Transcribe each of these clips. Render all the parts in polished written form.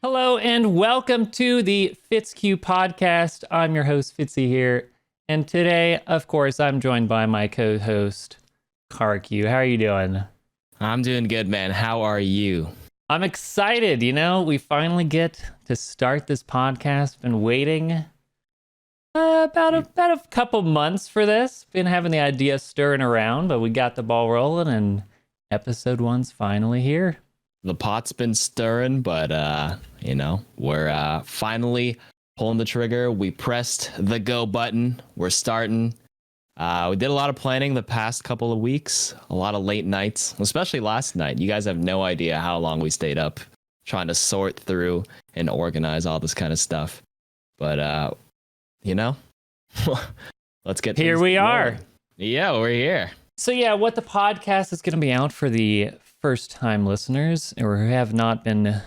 Hello and welcome to the FitzQ podcast. I'm your host, Fitzyhere, and today, of course, I'm joined by my co-host, KarQ. How are you doing? I'm doing good, man. How are you? I'm excited. We finally get to start this podcast. Been waiting about a couple months for this. Been having the idea stirring around, but we got the ball rolling, and episode 1's finally here. The pot's been stirring, but we're finally pulling the trigger. We pressed the go button. We're starting. We did a lot of planning the past couple of weeks, a lot of late nights, especially last night. You guys have no idea how long we stayed up trying to sort through and organize all this kind of stuff. But let's get here. We are. Yeah, we're here. So what the podcast is going to be out for the first-time listeners or who have not been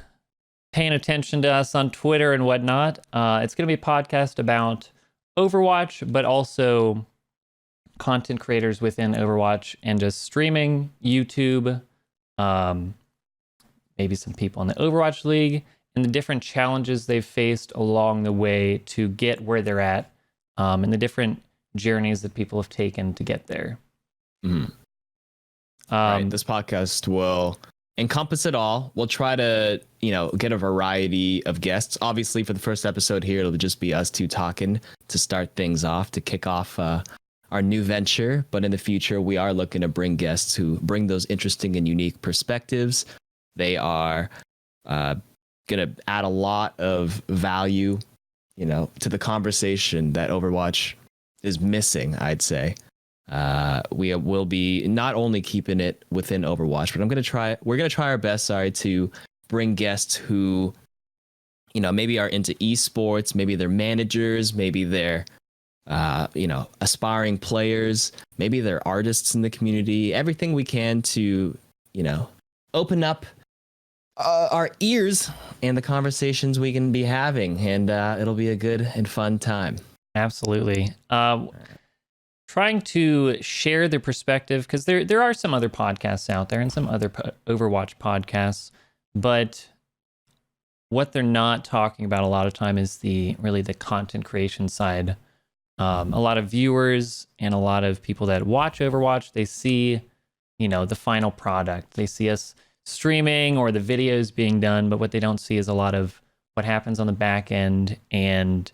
paying attention to us on Twitter and whatnot. It's going to be a podcast about Overwatch, but also content creators within Overwatch and just streaming, YouTube, maybe some people in the Overwatch League, and the different challenges they've faced along the way to get where they're at, and the different journeys that people have taken to get there. Mm-hmm. Right. This podcast will encompass it all. We'll try to, get a variety of guests. Obviously, for the first episode here, it'll just be us two talking to start things off, to kick off our new venture. But in the future, we are looking to bring guests who bring those interesting and unique perspectives. They are going to add a lot of value, to the conversation that Overwatch is missing, I'd say. We will be not only keeping it within Overwatch, but we're going to try our best, to bring guests who, maybe are into esports, maybe they're managers, maybe they're, aspiring players, maybe they're artists in the community, everything we can to, open up our ears and the conversations we can be having. And it'll be a good and fun time. Absolutely. Trying to share their perspective, because there are some other podcasts out there and some other Overwatch podcasts, but what they're not talking about a lot of time is the content creation side. A lot of viewers and a lot of people that watch Overwatch, they see, the final product. They see us streaming or the videos being done, but what they don't see is a lot of what happens on the back end and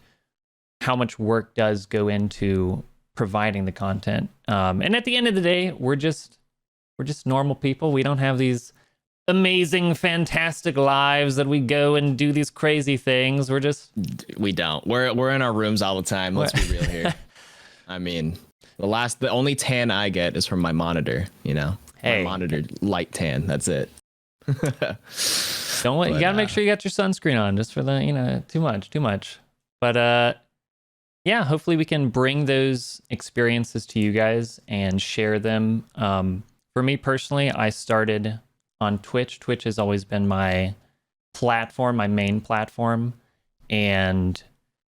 how much work does go into providing the content. And at the end of the day, we're just normal people. We don't have these amazing, fantastic lives that we go and do these crazy things. We don't. We're in our rooms all the time. Let's be real here. I mean, the only tan I get is from my monitor, Hey. My monitor light tan. That's it. You gotta make sure you got your sunscreen on just for the, too much. But hopefully we can bring those experiences to you guys and share them. For me personally, I started on Twitch. Twitch has always been my platform, my main platform, and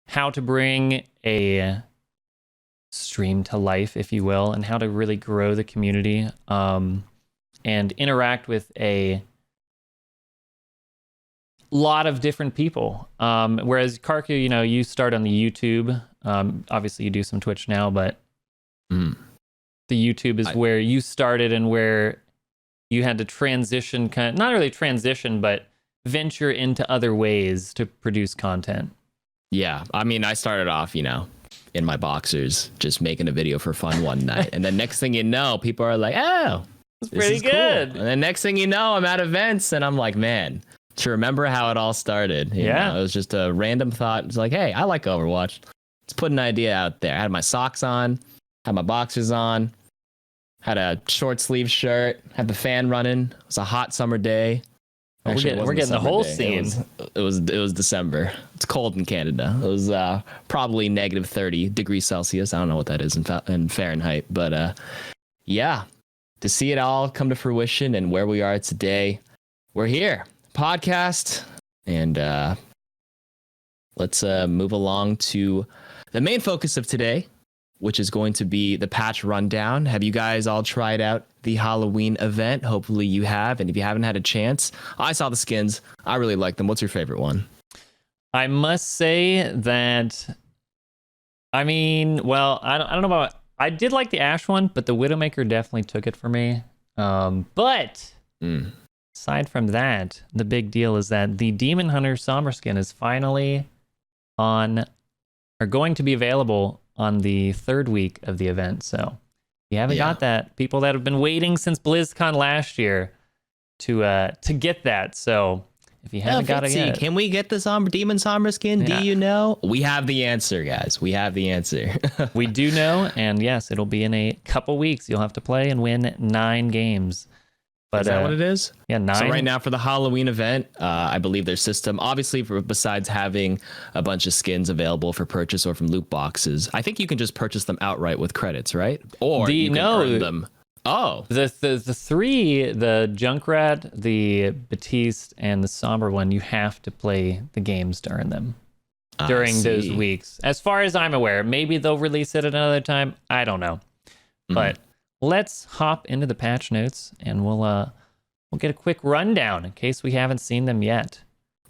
how to bring a stream to life, if you will, and how to really grow the community and interact with a lot of different people. Whereas KarQ, you start on the YouTube. Obviously you do some Twitch now, but the YouTube is where you started and where you had to transition, not really transition, but venture into other ways to produce content. Yeah. I mean, I started off, in my boxers, just making a video for fun one night. And then next thing you know, people are like, oh, it's pretty good. Cool. And then next thing you know, I'm at events and I'm like, man, to remember how it all started. It was just a random thought. It's like, hey, I like Overwatch. Let's put an idea out there. I had my socks on, had my boxers on, had a short sleeve shirt, had the fan running. It was a hot summer day. Actually, we're getting the whole scene. It was December. It's cold in Canada. It was probably negative 30 degrees Celsius. I don't know what that is in Fahrenheit, but to see it all come to fruition and where we are today, we're here. Podcast, and let's move along to the main focus of today, which is going to be the patch rundown. Have you guys all tried out the Halloween event? Hopefully you have. And if you haven't had a chance, I saw the skins. I really like them. What's your favorite one? I must say that, I mean, well, I don't know about, I did like the Ash one, but the Widowmaker definitely took it for me. But aside from that, the big deal is that the Demon Hunter Sombra skin is finally going to be available on the third week of the event. So if you haven't got that, people that have been waiting since BlizzCon last year to get that. So if you haven't got it yet, can we get the Demon Sombra skin? Yeah. Do you know? We have the answer, guys. We have the answer. We do know, and yes, it'll be in a couple weeks. You'll have to play and win 9 games. But, is that what it is? Yeah, 9. So right now for the Halloween event, I believe their system, obviously, besides having a bunch of skins available for purchase or from loot boxes, I think you can just purchase them outright with credits, right? Or you can earn them. Oh, the 3, the Junkrat, the Batiste, and the Sombra one, you have to play the games to earn them during those weeks. As far as I'm aware, maybe they'll release it another time. I don't know, but let's hop into the patch notes and we'll get a quick rundown in case we haven't seen them yet.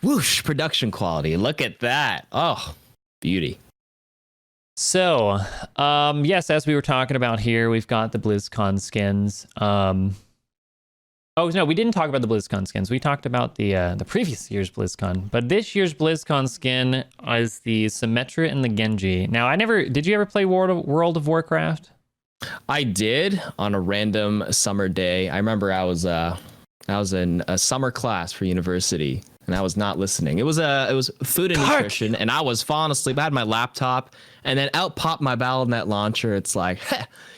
Whoosh, production quality. Look at that. Oh, beauty. So, yes, as we were talking about here, we've got the BlizzCon skins. Oh, no, we didn't talk about the BlizzCon skins. We talked about the previous year's BlizzCon. But this year's BlizzCon skin is the Symmetra and the Genji. Now, did you ever play World of Warcraft? I did on a random summer day. I remember I was in a summer class for university and I was not listening. It was food and nutrition and I was falling asleep. I had my laptop and then out popped my Battle.net launcher. It's like,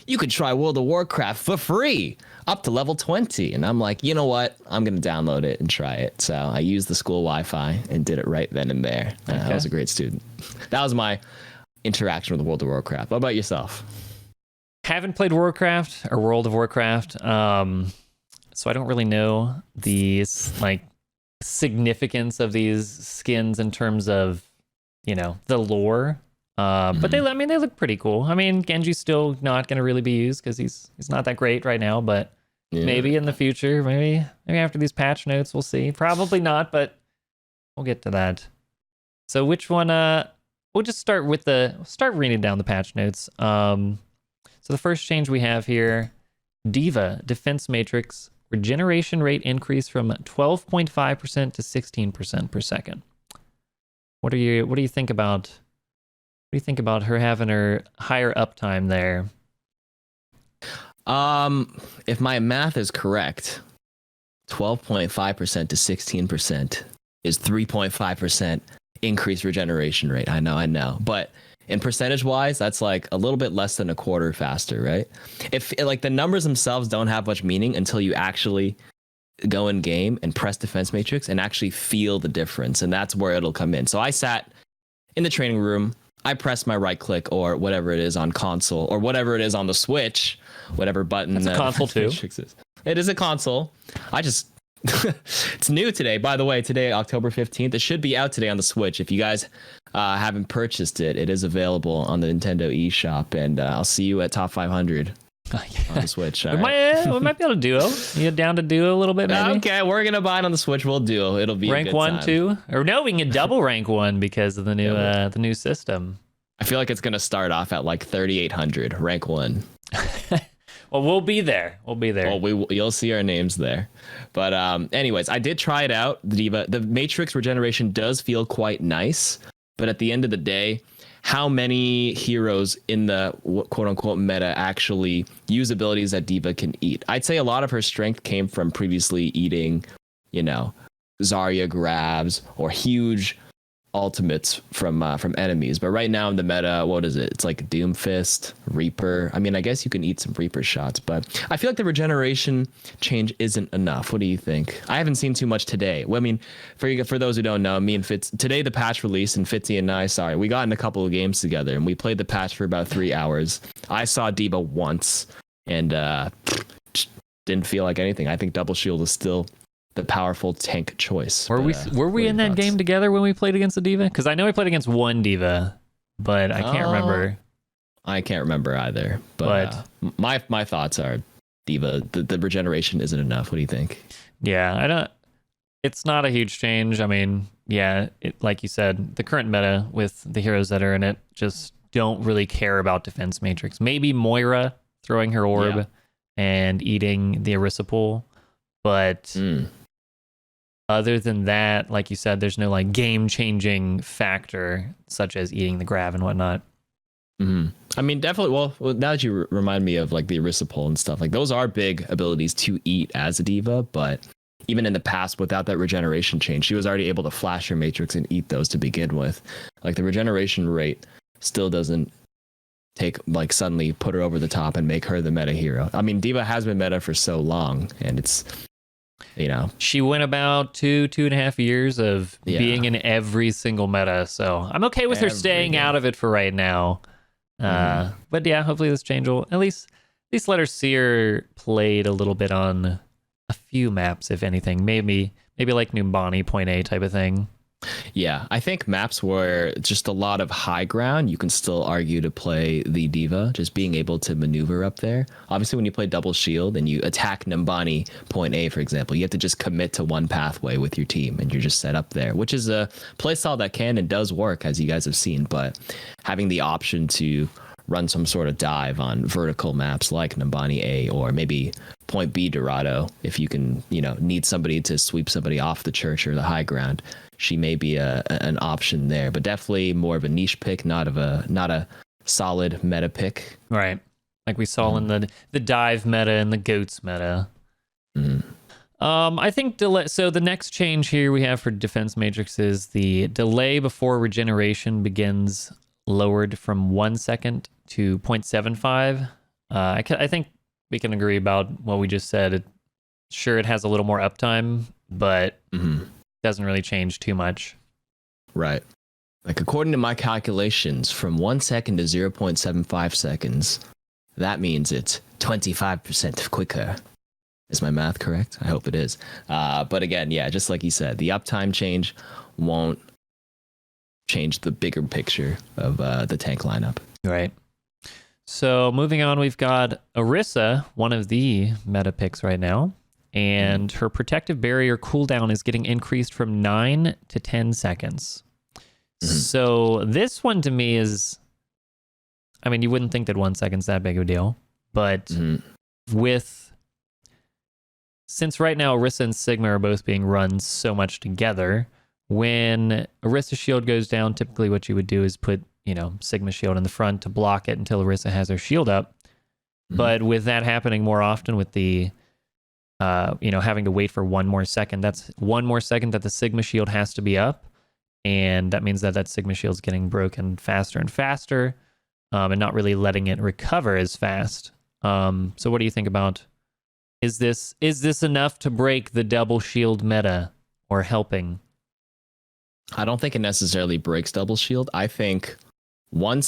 you could try World of Warcraft for free up to level 20. And I'm like, you know what? I'm going to download it and try it. So I used the school Wi-Fi and did it right then and there. I was a great student. That was my interaction with World of Warcraft. What about yourself? Haven't played Warcraft or World of Warcraft, so I don't really know the significance of these skins in terms of, the lore. But they look pretty cool. I mean, Genji's still not going to really be used because he's not that great right now. But maybe in the future, maybe after these patch notes, we'll see. Probably not, but we'll get to that. So which one? We'll just start reading down the patch notes. So the first change we have here, D.Va Defense Matrix regeneration rate increase from 12.5% to 16% per second. What do you think about her having her higher uptime there? If my math is correct, 12.5% to 16% is 3.5% increased regeneration rate. I know, but in percentage wise, that's like a little bit less than a quarter faster, right? If like the numbers themselves don't have much meaning until you actually go in game and press defense matrix and actually feel the difference. And that's where it'll come in. So I sat in the training room, I pressed my right click or whatever it is on console or whatever it is on the Switch, whatever button. That's a console too. It is a console. It's new today, by the way. Today, October 15th. It should be out today on the Switch. If you guys haven't purchased it, it is available on the Nintendo eShop. And I'll see you at Top 500 on the Switch. We might be able to duo. You down to duo a little bit, maybe? Okay, we're going to buy it on the Switch. We'll duo. It'll be rank a good 1, time. 2? Or no, we can get double rank 1 because of the new system. I feel like it's going to start off at like 3,800, rank 1. Well, we'll be there. Well, you'll see our names there. But anyways, I did try it out. The D.Va, the Matrix regeneration does feel quite nice. But at the end of the day, how many heroes in the quote unquote meta actually use abilities that D.Va can eat? I'd say a lot of her strength came from previously eating, Zarya grabs or huge ultimates from enemies. But right now in the meta, what is it? It's like Doomfist, Reaper. I mean, I guess you can eat some Reaper shots, but I feel like the regeneration change isn't enough. What do you think? I haven't seen too much today. Well, I mean, for those who don't know, me and Fitz, today the patch released and Fitzy and I, we got in a couple of games together and we played the patch for about 3 hours. I saw D.Va once and didn't feel like anything. I think Double Shield is still the powerful tank choice. Were we in that game together when we played against the D.Va? Because I know we played against one D.Va, but I can't remember. I can't remember either. But my thoughts are D.Va. The regeneration isn't enough. What do you think? Yeah, I don't. It's not a huge change. I mean, yeah, like you said, the current meta with the heroes that are in it just don't really care about defense matrix. Maybe Moira throwing her orb and eating the Irisa pool, but other than that, like you said, there's no like game-changing factor such as eating the grav and whatnot. Mm-hmm. I mean, definitely. Well, now that you remind me of like the Irisa pool and stuff, like those are big abilities to eat as a D.Va, but even in the past, without that regeneration change, she was already able to flash her matrix and eat those to begin with. Like the regeneration rate still doesn't suddenly put her over the top and make her the meta hero. I mean, D.Va has been meta for so long, and it's, she went about 2.5 years of being in every single meta. So I'm okay with her staying out of it for right now. But yeah, hopefully this change will at least let her see her played a little bit on a few maps, if anything. Maybe like Numbani Point A type of thing. Yeah, I think maps where just a lot of high ground, you can still argue to play the D.Va, just being able to maneuver up there. Obviously, when you play double shield and you attack Numbani Point A, for example, you have to just commit to one pathway with your team and you're just set up there, which is a playstyle that can and does work, as you guys have seen. But having the option to run some sort of dive on vertical maps like Numbani A or maybe Point B Dorado, if you can, need somebody to sweep somebody off the church or the high ground, she may be an option there, but definitely more of a niche pick, not a solid meta pick. Right. Like we saw in the dive meta and the goats meta. I think delay. So the next change here we have for defense matrix is the delay before regeneration begins lowered from 1 second to 0.75. I think we can agree about what we just said. Sure, it has a little more uptime, but doesn't really change too much. Right. Like according to my calculations, from 1 second to 0.75 seconds, that means it's 25% quicker. Is my math correct? I hope it is. But again, yeah, just like you said, the uptime change won't change the bigger picture of the tank lineup. Right. So moving on, we've got Irisa, one of the meta picks right now, and her protective barrier cooldown is getting increased from 9 to 10 seconds. So this one to me is, I mean, you wouldn't think that 1 second's that big of a deal, but since right now Irisa and Sigma are both being run so much together, when Irisa's shield goes down, typically what you would do is put, Sigma shield in the front to block it until Irisa has her shield up. But with that happening more often with the, having to wait for 1 more second, that's 1 more second that the Sigma shield has to be up. And that means that Sigma shield's getting broken faster and faster, and not really letting it recover as fast. So what do you think about, is this enough to break the double shield meta or helping? I don't think it necessarily breaks double shield. I think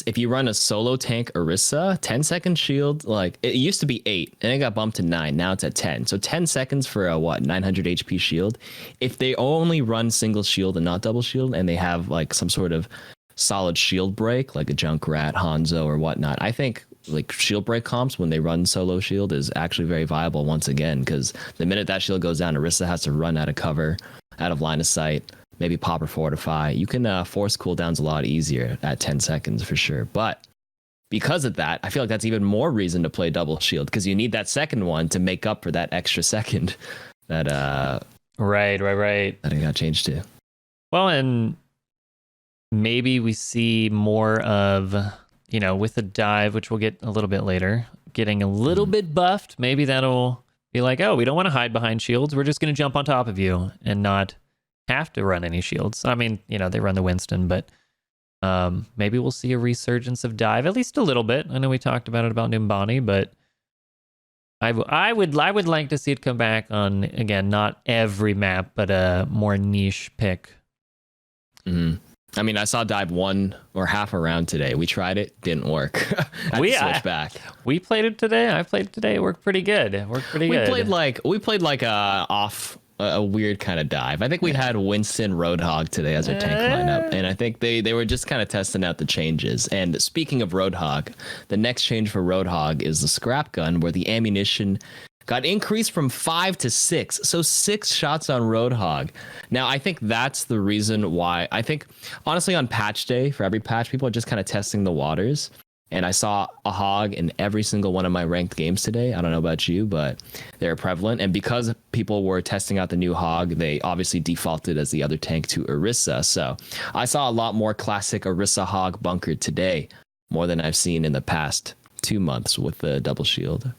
if you run a solo tank Irisa, 10-second shield, like it used to be 8 and it got bumped to 9. Now it's at 10. So 10 seconds for a 900 HP shield. If they only run single shield and not double shield, and they have like some sort of solid shield break, like a Junkrat, Hanzo, or whatnot, I think like shield break comps when they run solo shield is actually very viable once again, because the minute that shield goes down, Irisa has to run out of cover, out of line of sight, maybe pop or fortify. You can force cooldowns a lot easier at 10 seconds for sure. But because of that, I feel like that's even more reason to play double shield, because you need that second one to make up for that extra second that right that it got changed to. Well, and maybe we see more of, with the dive, which we'll get a little bit later, getting a little bit buffed. Maybe that'll be like, oh, we don't want to hide behind shields, we're just going to jump on top of you and not have to run any shields. I mean, they run the Winston, but maybe we'll see a resurgence of dive, at least a little bit. I know we talked about Numbani, but I would like to see it come back on, again, not every map, but a more niche pick. I mean, I saw dive 1 or half a round today. We tried it, didn't work. I switched back. We played it today. I played it today. It worked pretty good. We played like a off a weird kind of dive. I think we had Winston Roadhog today as our tank lineup, and I think they were just kind of testing out the changes. And speaking of Roadhog, the next change for Roadhog is the scrap gun, where the ammunition got increased from 5 to 6. So 6 shots on Roadhog. Now, I think that's the reason why. I think, honestly, on patch day, for every patch, people are just kind of testing the waters. And I saw a hog in every single one of my ranked games today. I don't know about you, but they're prevalent. And because people were testing out the new hog, they obviously defaulted as the other tank to Irisa. So I saw a lot more classic Irisa hog bunkered today, more than I've seen in the past 2 months with the double shield.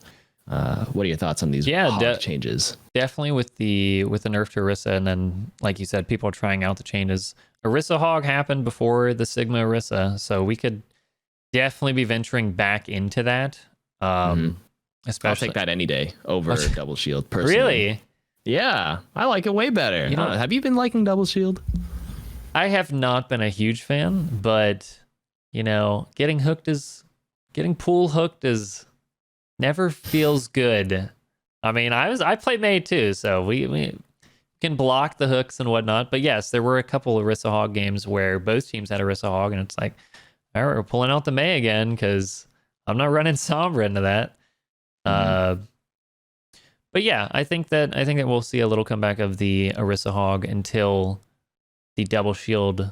What are your thoughts on these hog changes? Definitely with the nerf to Irisa, and then like you said, people are trying out the changes. Irisa hog happened before the Sigma Irisa, so we could definitely be venturing back into that. Especially, I'll take that any day over double shield. Personally, really? Yeah, I like it way better. Have you been liking double shield? I have not been a huge fan, but getting pool hooked is never feels good. I mean, I played May too, so we can block the hooks and whatnot. But yes, there were a couple of Irisa hog games where both teams had Irisa hog, and it's like, all right, we're pulling out the May again because I'm not running Sombra into that. But yeah, I think that we'll see a little comeback of the Irisa hog until the double shield.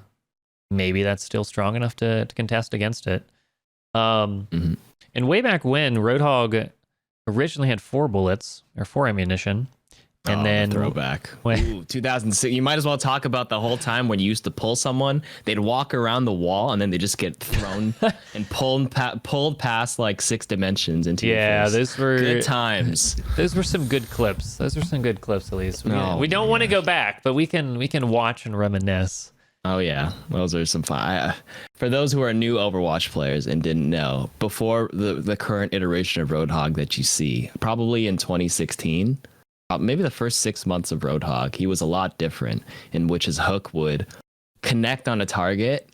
Maybe that's still strong enough to contest against it. And way back when, Roadhog originally had 4 bullets or 4 ammunition. And then throwback. Ooh, 2006. You might as well talk about the whole time when you used to pull someone. They'd walk around the wall and then they just get thrown and pulled past like 6 dimensions into your face. Yeah, those were good times. Those were some good clips. At least. We don't want to go back, but we can watch and reminisce. Oh yeah, those are some fun. For those who are new Overwatch players and didn't know, before the current iteration of Roadhog that you see, probably in 2016. Maybe the first 6 months of Roadhog, he was a lot different, in which his hook would connect on a target,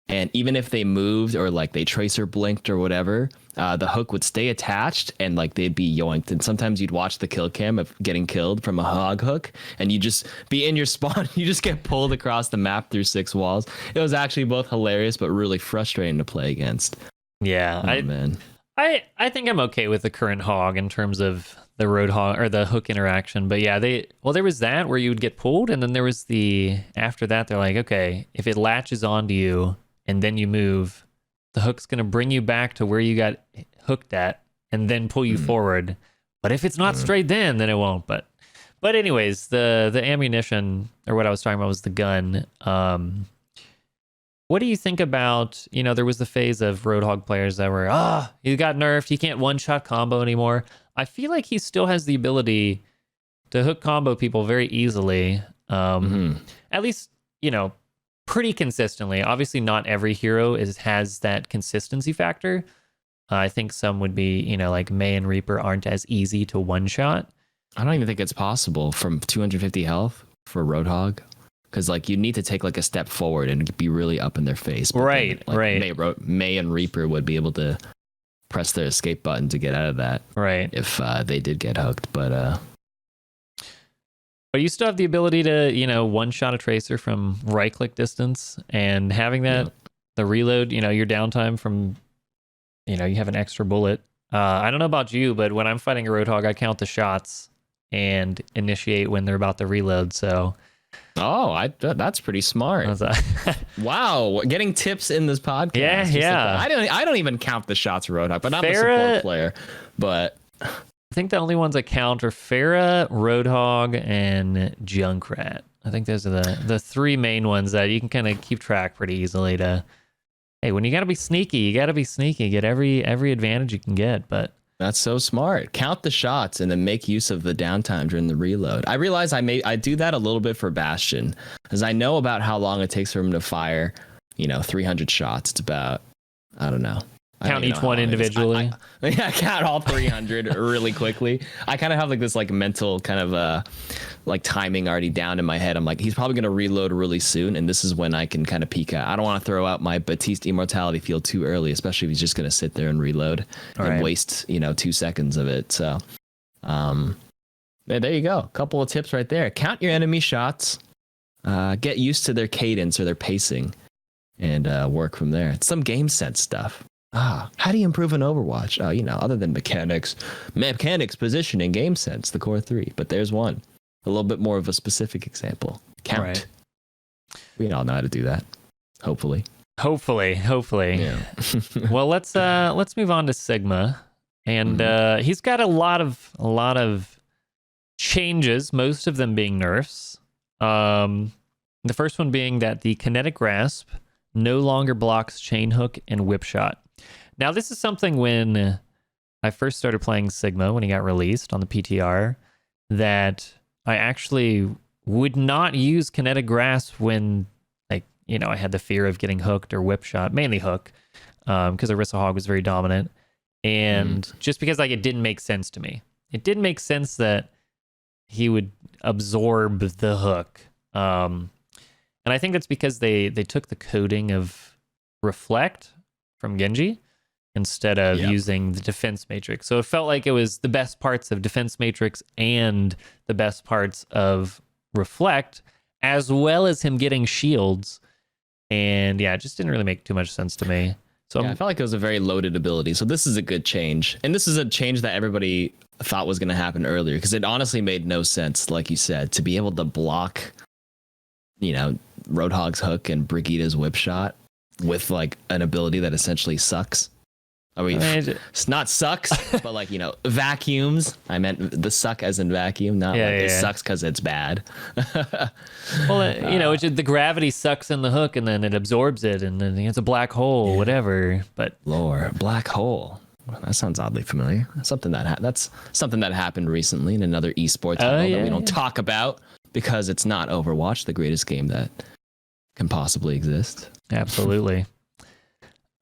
and even if they moved or like they tracer blinked or whatever, the hook would stay attached and like they'd be yoinked. And sometimes you'd watch the kill cam of getting killed from a hog hook, and you just be in your spawn, you just get pulled across the map through 6 walls. It was actually both hilarious but really frustrating to play against. Yeah, man. I think I'm okay with the current hog in terms of the Roadhog or the hook interaction. But yeah, there was that where you would get pulled, and then there was after that they're like, okay, if it latches onto you and then you move, the hook's gonna bring you back to where you got hooked at and then pull you forward. But if it's not straight then it won't. But anyways, the ammunition, or what I was talking about, was the gun. What do you think about, there was the phase of Roadhog players that were, he got nerfed, he can't one-shot combo anymore. I feel like he still has the ability to hook combo people very easily. At least, pretty consistently. Obviously, not every hero has that consistency factor. I think some would be, like May and Reaper aren't as easy to one-shot. I don't even think it's possible from 250 health for Roadhog. Because like you need to take like a step forward and be really up in their face. But right. May and Reaper would be able to press their escape button to get out of that. Right. If they did get hooked, but you still have the ability to one-shot a tracer from right-click distance, and having that the reload. Your downtime from you have an extra bullet. I don't know about you, but when I'm fighting a Roadhog, I count the shots and initiate when they're about to reload. So. Oh, that's pretty smart. Wow, getting tips in this podcast. Yeah. I don't even count the shots for Roadhog, but I'm a support player. But I think the only ones that count are Pharah, Roadhog, and Junkrat. I think those are the 3 main ones that you can kind of keep track pretty easily. When you got to be sneaky, you got to be sneaky. Get every advantage you can get, but. That's so smart. Count the shots and then make use of the downtime during the reload. I realize I do that a little bit for Bastion, because I know about how long it takes for him to fire, 300 shots. It's about, I don't know. Count each one individually. I count all 300 really quickly. I kind of have like this like mental kind of like timing already down in my head. I'm like, he's probably going to reload really soon, and this is when I can kind of peek out. I don't want to throw out my Batiste immortality field too early, especially if he's just going to sit there and reload and waste 2 seconds of it. So There you go. A couple of tips right there. Count your enemy shots. Get used to their cadence or their pacing, and work from there. It's some game sense stuff. How do you improve an Overwatch? Other than mechanics, positioning, game sense, the core 3. But there's one. A little bit more of a specific example. Count. Right. We all know how to do that. Hopefully. Yeah. Well, let's move on to Sigma, and he's got a lot of changes, most of them being nerfs. The first one being that the kinetic grasp no longer blocks chain hook and whip shot. Now, this is something when I first started playing Sigma, when he got released on the PTR, that I actually would not use kinetic grasp when, I had the fear of getting hooked or whip shot, mainly hook, because Irisa Hog was very dominant. And just because it didn't make sense to me. It didn't make sense that he would absorb the hook. And I think that's because they took the coding of Reflect from Genji instead of using the defense matrix. So it felt like it was the best parts of defense matrix and the best parts of Reflect, as well as him getting shields. And it just didn't really make too much sense to me. So I felt like it was a very loaded ability. So this is a good change. And this is a change that everybody thought was going to happen earlier, because it honestly made no sense, like you said, to be able to block, Roadhog's hook and Brigitte's whip shot with an ability that essentially sucks. It's not sucks, but vacuums. I meant the suck as in vacuum, not it sucks because it's bad. Well, the gravity sucks in the hook and then it absorbs it, and then it's a black hole, whatever. But lore, black hole. Well, that sounds oddly familiar. That's something that happened recently in another esports title that we don't talk about because it's not Overwatch, the greatest game that can possibly exist. Absolutely.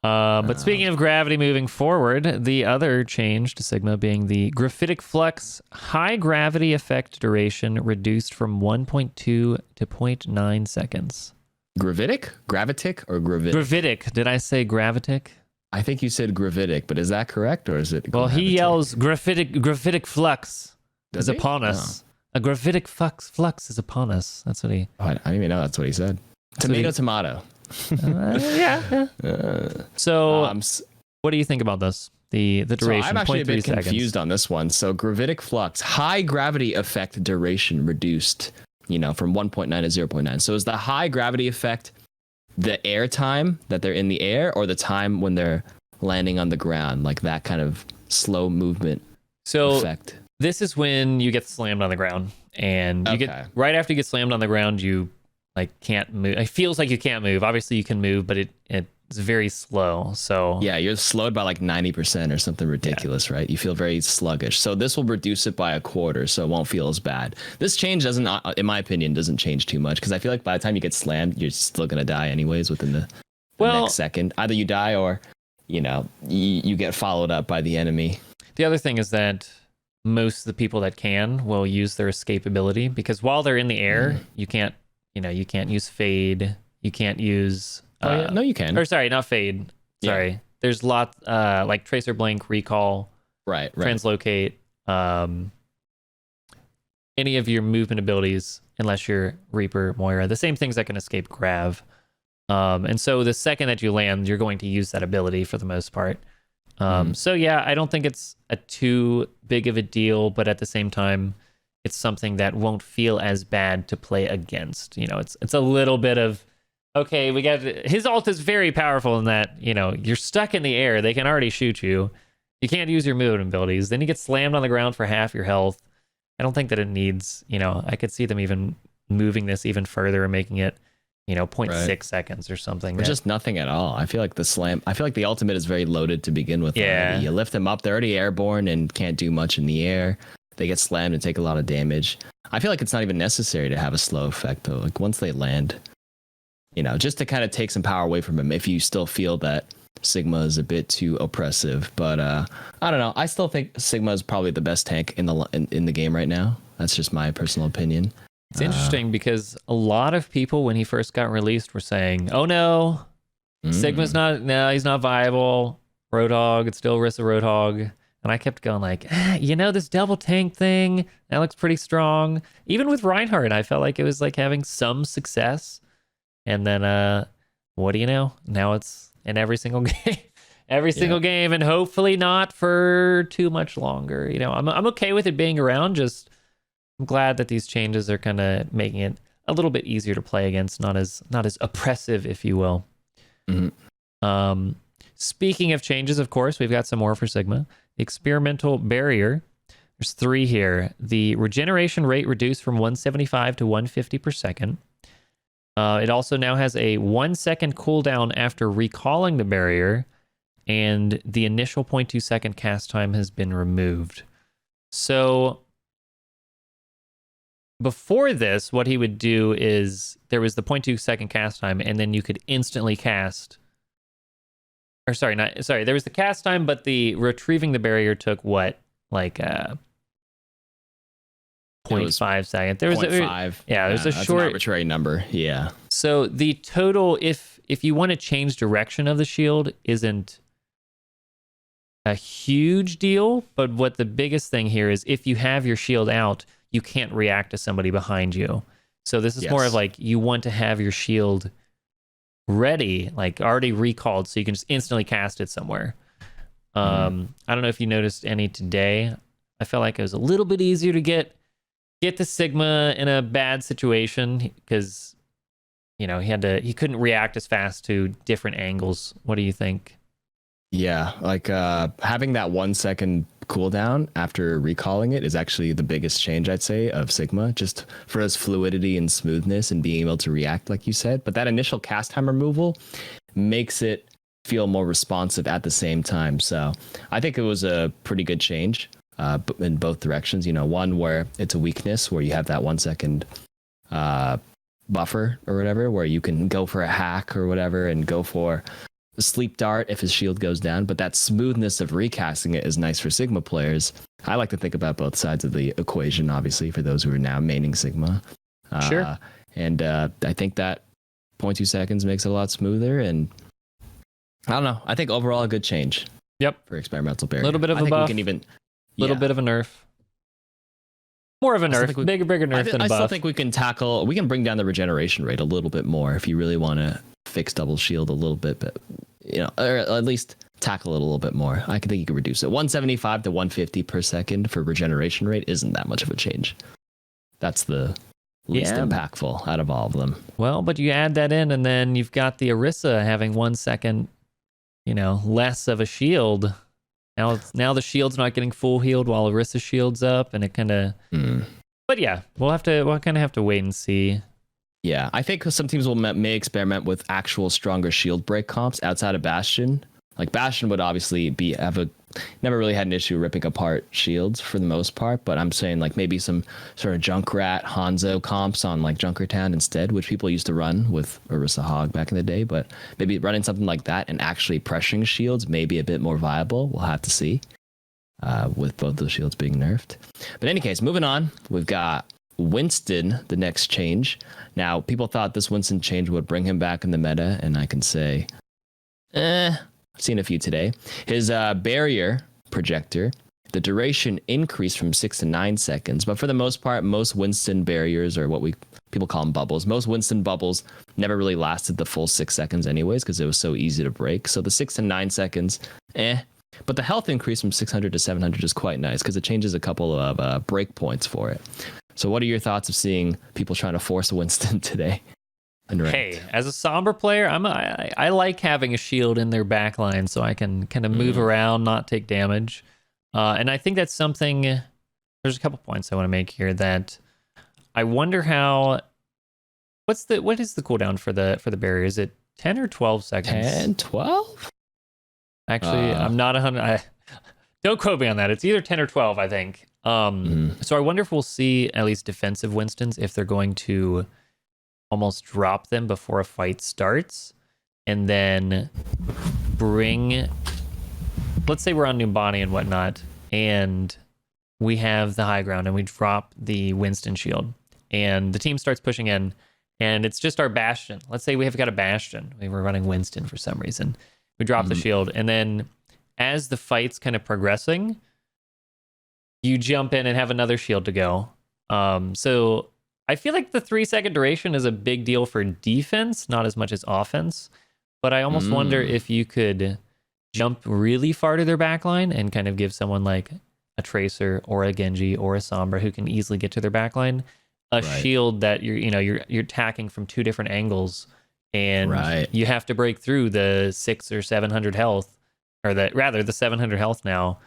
But speaking of gravity moving forward, the other change to Sigma being the graphitic flux high gravity effect duration reduced from 1.2 to 0.9 seconds. Gravitic? Gravitic or gravitic? Gravitic. Did I say gravitic? I think you said gravitic, but is that correct or is it gravitic? Well, he yells graphitic flux is upon us. A graphitic flux is upon us. That's what he... Oh, I didn't even know that's what he said. Tomato. Yeah. So, what do you think about this? The duration. So I'm actually a bit 0.3 confused on this one. So gravitic flux, high gravity effect duration reduced, from 1.9 to 0.9. So is the high gravity effect the air time that they're in the air, or the time when they're landing on the ground, like that kind of slow movement effect? This is when you get slammed on the ground, and you get right after you get slammed on the ground, you can't move. It feels like you can't move. Obviously you can move, but it's very slow. So you're slowed by 90% or something ridiculous, right? You feel very sluggish. So this will reduce it by a quarter, so it won't feel as bad. This change doesn't, in my opinion, doesn't change too much, because I feel like by the time you get slammed, you're still gonna die anyways within the next second. Either you die or you get followed up by the enemy. The other thing is that most of the people that will use their escape ability, because while they're in the air, you can't use fade. You can't use... no, you can. Or sorry, not fade. Sorry. Yeah. There's lots like tracer blink, recall, right. translocate, any of your movement abilities, unless you're Reaper, Moira. The same things that can escape grav. And so the second that you land, you're going to use that ability for the most part. So I don't think it's a too big of a deal, but at the same time, it's something that won't feel as bad to play against. It's a little bit of, okay, we got his ult is very powerful in that, you're stuck in the air. They can already shoot you. You can't use your movement abilities. Then you get slammed on the ground for half your health. I don't think that it needs, I could see them even moving this even further and making it, 0.6 seconds or something. Or just nothing at all. I feel like the ultimate is very loaded to begin with. Yeah. Already. You lift them up. They're already airborne and can't do much in the air. They get slammed and take a lot of damage. I feel like it's not even necessary to have a slow effect though. Once they land, just to kind of take some power away from him if you still feel that Sigma is a bit too oppressive. But I don't know. I still think Sigma is probably the best tank in the game right now. That's just my personal opinion. It's interesting because a lot of people when he first got released were saying, "Oh no, Sigma's he's not viable. Roadhog, it's still Irisa Roadhog." And I kept going like, this double tank thing, that looks pretty strong. Even with Reinhardt, I felt like it was like having some success. And then, what do you know? Now it's in every single game. Every single game, and hopefully not for too much longer. I'm okay with it being around. Just I'm glad that these changes are kind of making it a little bit easier to play against, not as oppressive, if you will. Mm-hmm. Speaking of changes, of course, we've got some more for Sigma. The experimental barrier. There's 3 here. The regeneration rate reduced from 175 to 150 per second. It also now has a 1 second cooldown after recalling the barrier, and the initial 0.2 second cast time has been removed. So before this, what he would do is there was the 0.2 second cast time, and then you could instantly cast. Or sorry, there was the cast time, but the retrieving the barrier took what? Like 0.5 seconds. There was 0.5. There's a short an arbitrary number. Yeah. So the total, if you want to change direction of the shield, isn't a huge deal, but what the biggest thing here is if you have your shield out, you can't react to somebody behind you. So this is more of like you want to have your shield ready, like already recalled, so you can just instantly cast it somewhere. I don't know if you noticed any today. I felt like it was a little bit easier to get the Sigma in a bad situation because he couldn't react as fast to different angles. What do you think? Yeah, like having that 1 second cooldown after recalling it is actually the biggest change, I'd say, of Sigma, just for its fluidity and smoothness and being able to react, like you said. But that initial cast time removal makes it feel more responsive at the same time. So I think it was a pretty good change in both directions. One where it's a weakness, where you have that 1 second buffer or whatever, where you can go for a hack or whatever and go for sleep dart if his shield goes down, but that smoothness of recasting it is nice for Sigma players. I like to think about both sides of the equation, obviously, for those who are now maining Sigma. Sure. And I think that 0.2 seconds makes it a lot smoother, and I don't know. I think overall a good change. Yep. For experimental barrier. A little bit of a buff. Little bit of a nerf. More of a nerf. Bigger nerf than a buff. I still think we can bring down the regeneration rate a little bit more if you really want to fix double shield a little bit, but or at least tackle it a little bit more. I think you could reduce it. 175 to 150 per second for regeneration rate isn't that much of a change. That's the least impactful out of all of them. Well, but you add that in, and then you've got the Irisa having 1 second, less of a shield. Now the shield's not getting full healed while Irisa shield's up, and it kind of. But yeah, we'll kind of have to wait and see. Yeah, I think some teams may experiment with actual stronger shield break comps outside of Bastion. Like Bastion would obviously never really had an issue ripping apart shields for the most part, but I'm saying like maybe some sort of Junkrat Hanzo comps on like Junkertown instead, which people used to run with Irisa Hog back in the day, but maybe running something like that and actually pressuring shields may be a bit more viable. We'll have to see with both those shields being nerfed. But in any case, moving on, we've got Winston, the next change. Now, people thought this Winston change would bring him back in the meta, and I can say, I've seen a few today. His barrier projector, the duration increased from 6 to 9 seconds, but for the most part, most Winston barriers, or what people call them bubbles, most Winston bubbles never really lasted the full 6 seconds anyways, because it was so easy to break. So the 6 to 9 seconds, But the health increase from 600 to 700 is quite nice, because it changes a couple of breakpoints for it. So what are your thoughts of seeing people trying to force Winston today? Hey, as a Sombra player, I like having a shield in their backline so I can kind of move around, not take damage. And I think that's something, there's a couple points I want to make here that I wonder how, what is the cooldown for the barrier? Is it 10 or 12 seconds? 10, 12? Actually, I'm not 100. Don't quote me on that. It's either 10 or 12, I think. So I wonder if we'll see at least defensive Winstons, if they're going to almost drop them before a fight starts, and then let's say we're on Numbani and whatnot, and we have the high ground, and we drop the Winston shield, and the team starts pushing in, and it's just our Bastion. Let's say we have got a Bastion. We were running Winston for some reason. We drop the shield, and then as the fight's kind of progressing, you jump in and have another shield to go. So I feel like the 3-second duration is a big deal for defense, not as much as offense. But I almost wonder if you could jump really far to their backline and kind of give someone like a Tracer or a Genji or a Sombra who can easily get to their backline a shield that you're attacking from 2 different angles, and you have to break through the 600 or 700 health, or the 700 health now.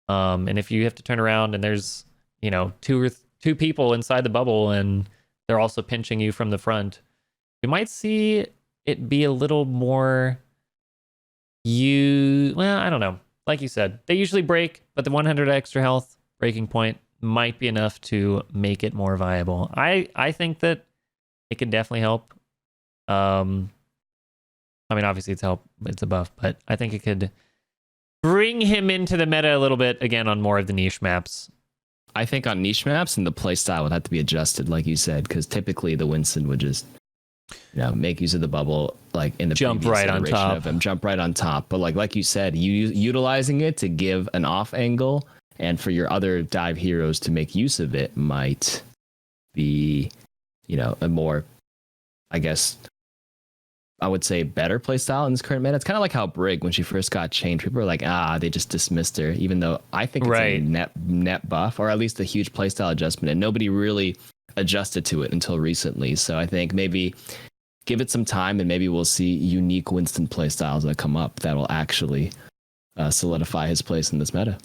And if you have to turn around and there's two people inside the bubble and they're also pinching you from the front, you might see it be a little more I don't know. Like you said, they usually break, but the 100 extra health breaking point might be enough to make it more viable. I think that it could definitely help. I mean, obviously it's a buff, but I think it could bring him into the meta a little bit again on more of the niche maps. I think on niche maps, and the playstyle would have to be adjusted, like you said, because typically the Winston would just make use of the bubble, like in the jump right on top of him, jump right on top. But like you said, utilizing it to give an off angle and for your other dive heroes to make use of it might be, a more, I guess, I would say better playstyle in this current meta. It's kind of like how Brig, when she first got changed, people were like, they just dismissed her, even though I think it's a net buff, or at least a huge playstyle adjustment, and nobody really adjusted to it until recently. So I think maybe give it some time, and maybe we'll see unique Winston playstyles that come up that will actually solidify his place in this meta.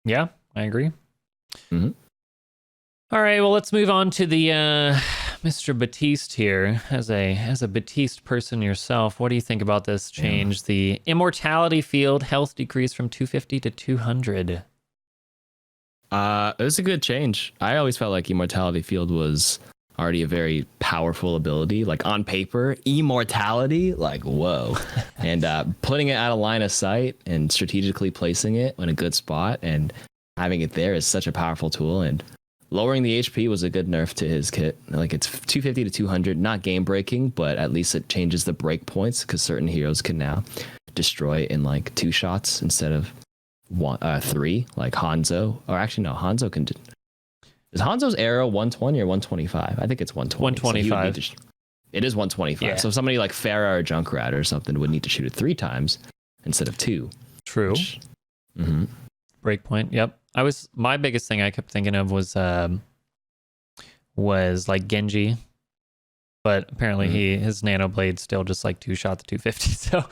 Yeah, I agree. Mm-hmm. All right, well, let's move on to the Mr. Batiste here. As a Batiste person yourself, what do you think about this change? The immortality field health decrease from 250 to 200. It was a good change. I always felt like immortality field was already a very powerful ability. Like on paper, immortality, like whoa. And putting it out of line of sight and strategically placing it in a good spot and having it there is such a powerful tool. And lowering the HP was a good nerf to his kit. Like it's 250 to 200, not game breaking, but at least it changes the break points because certain heroes can now destroy in like 2 shots instead of 3, like Hanzo. Or actually, no, Hanzo can. Is Hanzo's arrow 120 or 125? I think it's 120. 125. So it is 125. Yeah. So somebody like Pharah or Junkrat or something would need to shoot it 3 times instead of 2. True. Breakpoint. Yep. My biggest thing I kept thinking of was like Genji, but apparently his nano blade still just like 2-shot to 250.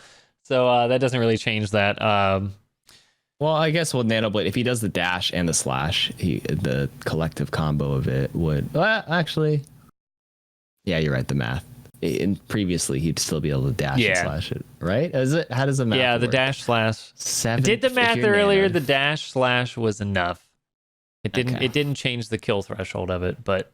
So that doesn't really change that. Well, I guess with Nanoblade, if he does the dash and the slash, the collective combo of it would... actually... Yeah, you're right, the math. Previously, he'd still be able to dash and slash it, right? How does the math work? The dash slash... 7, did the math earlier, nanoed. the dash slash was enough. It didn't change the kill threshold of it, but...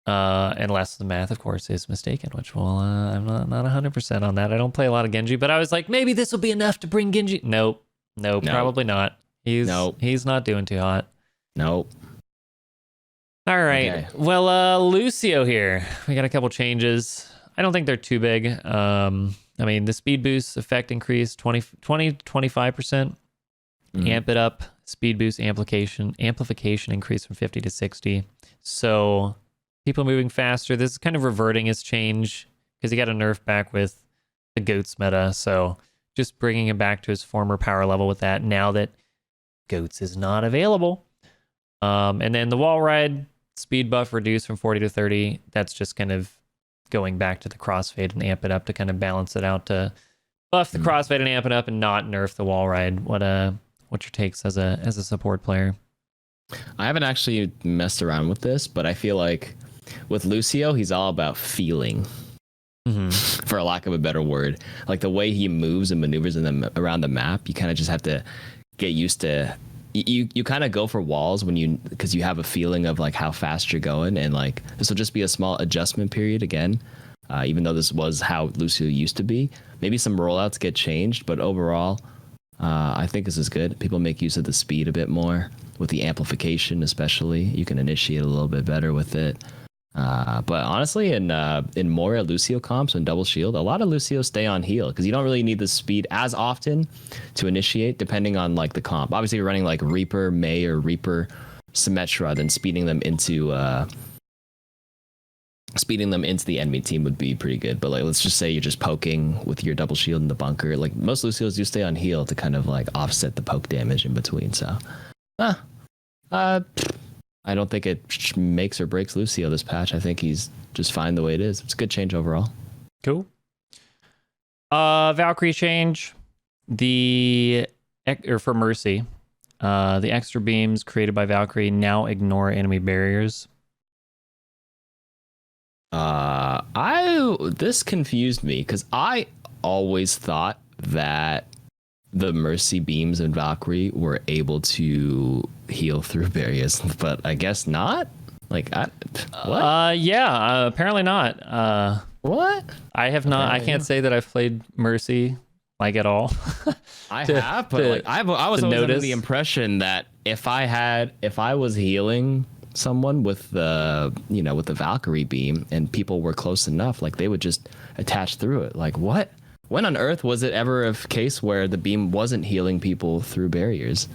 unless the math, of course, is mistaken, which I'm not 100% on that. I don't play a lot of Genji, but I was like, maybe this will be enough to bring Genji... Nope, probably not. He's not doing too hot. Nope. All right. Okay. Well, Lucio here. We got a couple changes. I don't think they're too big. I mean, the speed boost effect increased 25%. Amp it up. Speed boost amplification increased from 50 to 60. So people moving faster. This is kind of reverting his change because he got a nerf back with the GOATS meta. So just bringing him back to his former power level with that now that GOATS is not available. And then the wall ride speed buff reduced from 40 to 30. That's just kind of going back to the crossfade and amp it up to kind of balance it out to buff the crossfade and amp it up and not nerf the wall ride. What's your takes as a support player? I haven't actually messed around with this, but I feel like with Lucio, he's all about feeling. For a lack of a better word, like the way he moves and maneuvers around the map, you kind of just have to get used to. You kind of go for walls because you have a feeling of like how fast you're going, and like this will just be a small adjustment period again. Even though this was how Lucio used to be, maybe some rollouts get changed, but overall, I think this is good. People make use of the speed a bit more with the amplification, especially. You can initiate a little bit better with it. But honestly, in Moira Lucio comps and double shield, a lot of Lucio stay on heal because you don't really need the speed as often to initiate, depending on like the comp. Obviously, you're running like Reaper May or Reaper Symmetra, then speeding them into the enemy team would be pretty good. But like, let's just say you're just poking with your double shield in the bunker. Like most Lucios do stay on heal to kind of like offset the poke damage in between. So, I don't think it makes or breaks Lucio this patch. I think he's just fine the way it is. It's a good change overall. Cool. Valkyrie change. For Mercy, the extra beams created by Valkyrie now ignore enemy barriers. This confused me because I always thought that the Mercy beams in Valkyrie were able to heal through barriers, but I guess not. Like, what? Apparently not. What? I have not. I can't say that I've played Mercy like at all. I have, but I was always under the impression that if I was healing someone with the Valkyrie beam and people were close enough, like they would just attach through it. Like, what? When on earth was it ever a case where the beam wasn't healing people through barriers?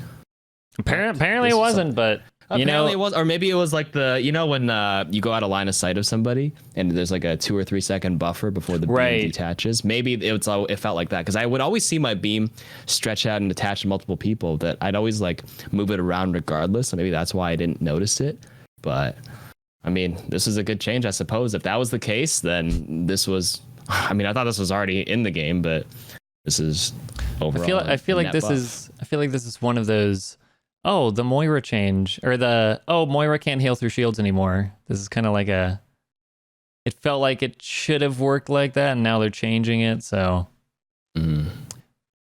Apparently it wasn't, but it was, or maybe it was like when you go out of line of sight of somebody and there's like a 2 or 3 second buffer before the beam detaches. Maybe it felt like that because I would always see my beam stretch out and attach to multiple people. That I'd always like move it around regardless. So maybe that's why I didn't notice it. But I mean, this is a good change, I suppose. If that was the case, then this was. I mean, I thought this was already in the game, but this is overall. I feel like this is one of those. Oh, the Moira change, or Moira can't heal through shields anymore. This is kind of like it felt like it should have worked like that, and now they're changing it. So,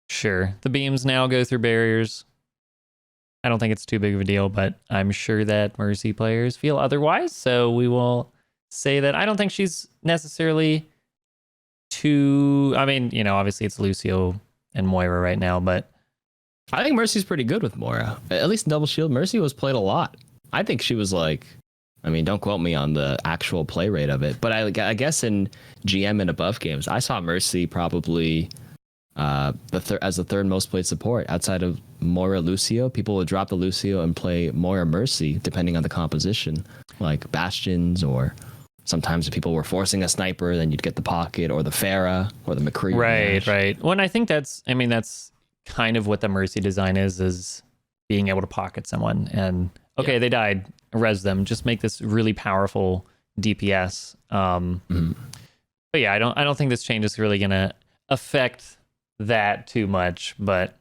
Sure, the beams now go through barriers. I don't think it's too big of a deal, but I'm sure that Mercy players feel otherwise. So we will say that I don't think she's necessarily too. I mean, obviously it's Lucio and Moira right now, but I think Mercy's pretty good with Moira. At least in Double Shield, Mercy was played a lot. I think she was like, I mean, don't quote me on the actual play rate of it, but I guess in GM and above games, I saw Mercy probably as the third most played support outside of Moira Lucio. People would drop the Lucio and play Moira Mercy depending on the composition, like Bastions, or sometimes if people were forcing a sniper, then you'd get the Pocket or the Pharah or the McCree. Right. Well, and I think that's kind of what the Mercy design is being able to pocket someone and they died, res them, just make this really powerful DPS. But yeah, I don't think this change is really gonna affect that too much. But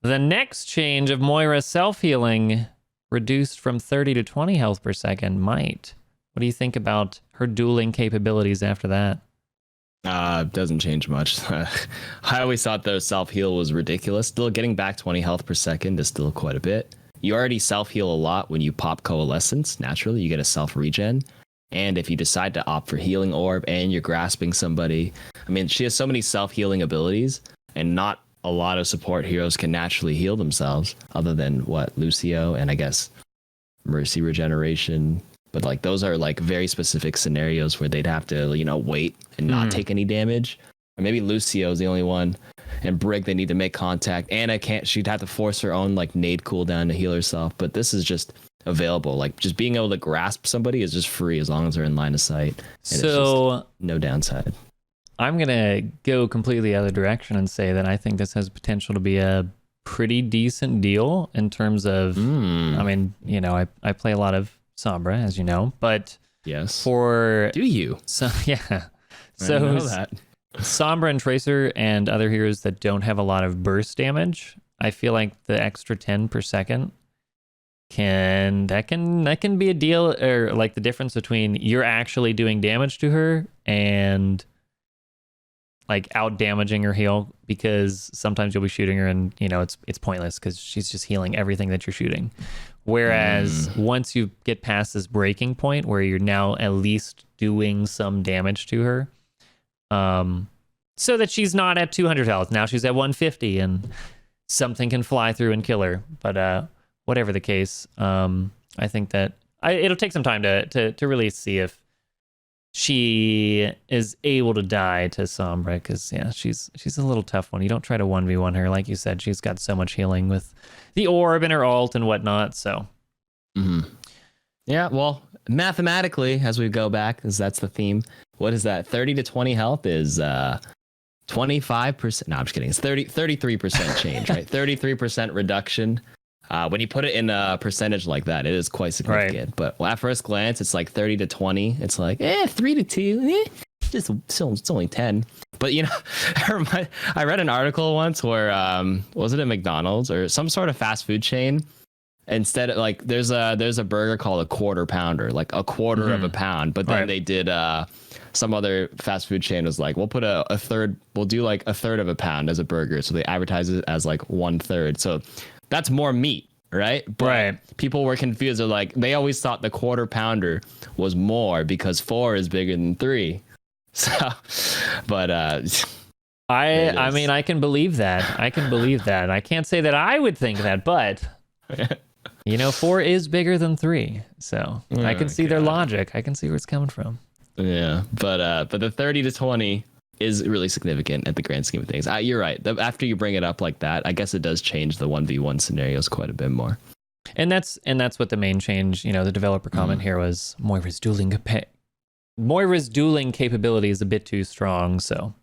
the next change of Moira self-healing reduced from 30 to 20 health per second might. What do you think about her dueling capabilities after that? Doesn't change much. I always thought the self-heal was ridiculous. Still getting back 20 health per second is still quite a bit. You already self-heal a lot when you pop Coalescence. Naturally, you get a self-regen. And if you decide to opt for Healing Orb and you're grasping somebody, I mean, she has so many self-healing abilities, and not a lot of support heroes can naturally heal themselves, other than Lucio and I guess Mercy Regeneration. But like those are like very specific scenarios where they'd have to, wait and not take any damage. Or maybe Lucio is the only one. And Brig, they need to make contact. Anna she'd have to force her own like nade cooldown to heal herself. But this is just available. Like just being able to grasp somebody is just free as long as they're in line of sight. And so no downside. I'm going to go completely the other direction and say that I think this has potential to be a pretty decent deal in terms of, I mean, I play a lot of Sombra, as you know, but yes, do you? So yeah, so I know that. Sombra and Tracer and other heroes that don't have a lot of burst damage, I feel like the extra 10 per second can be a deal, or like the difference between you're actually doing damage to her and like out damaging her heal, because sometimes you'll be shooting her and it's pointless because she's just healing everything that you're shooting. Whereas once you get past this breaking point where you're now at least doing some damage to her, so that she's not at 200 health, now she's at 150 and something can fly through and kill her. But whatever the case, I think that it'll take some time to really see if she is able to die to Sombra because she's a little tough one. You don't try to 1v1 her. Like you said, she's got so much healing with the orb and her ult and whatnot. So yeah, well, mathematically, as we go back, because that's the theme, what is that? 30 to 20 health is 25%. No, I'm just kidding. It's 33% change, right? 33% reduction. When you put it in a percentage like that, it is quite significant. Right. But at first glance, it's like 30 to 20. It's like, 3 to 2. It's only 10. But, you know, I read an article once where, was it at McDonald's or some sort of fast food chain? Instead of like, there's a burger called a quarter pounder, like a quarter of a pound. But then they did some other fast food chain was like, we'll put a third, we'll do like a third of a pound as a burger. So they advertise it as like 1/3. So that's more meat, right? But people were confused. They're like, they always thought the quarter pounder was more because 4 is bigger than 3. So, but I mean, I can believe that. I can't say that I would think that, but you know, 4 is bigger than 3. So I can see their logic. I can see where it's coming from. Yeah, but the 30 to 20 is really significant at the grand scheme of things. You're right. After you bring it up like that, I guess it does change the 1v1 scenarios quite a bit more. And that's what the main change, you know, the developer comment here was Moira's dueling capability is a bit too strong, so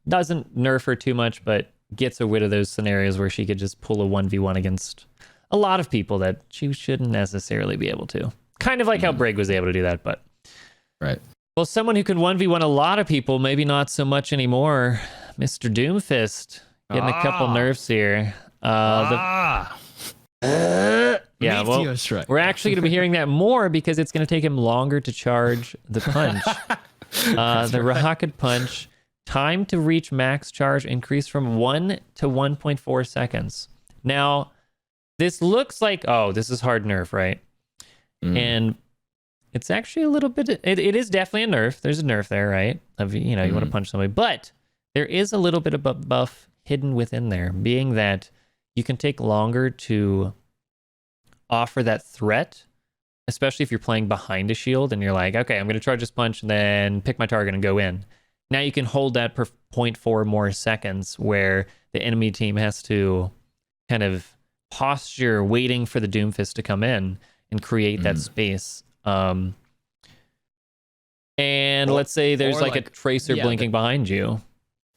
doesn't nerf her too much, but gets her rid of those scenarios where she could just pull a 1v1 against a lot of people that she shouldn't necessarily be able to. Kind of like how Brig was able to do that, but... Right. Well, someone who could 1v1 a lot of people, maybe not so much anymore. Mr. Doomfist getting a couple nerfs here. Yeah, well, we're actually going to be hearing that more because it's going to take him longer to charge the punch. The rocket punch, time to reach max charge increased from 1 to 1.4 seconds. Now, this looks like, this is hard nerf, right? And it's actually a little bit, it is definitely a nerf. There's a nerf there, right? Of, you know, you want to punch somebody, but there is a little bit of a buff hidden within there, being that you can take longer to offer that threat, especially if you're playing behind a shield and you're like, okay, I'm going to charge this punch and then pick my target and go in. Now you can hold that per 0.4 more seconds where the enemy team has to kind of posture waiting for the Doomfist to come in and create that space. And let's say there's like a tracer blinking behind you.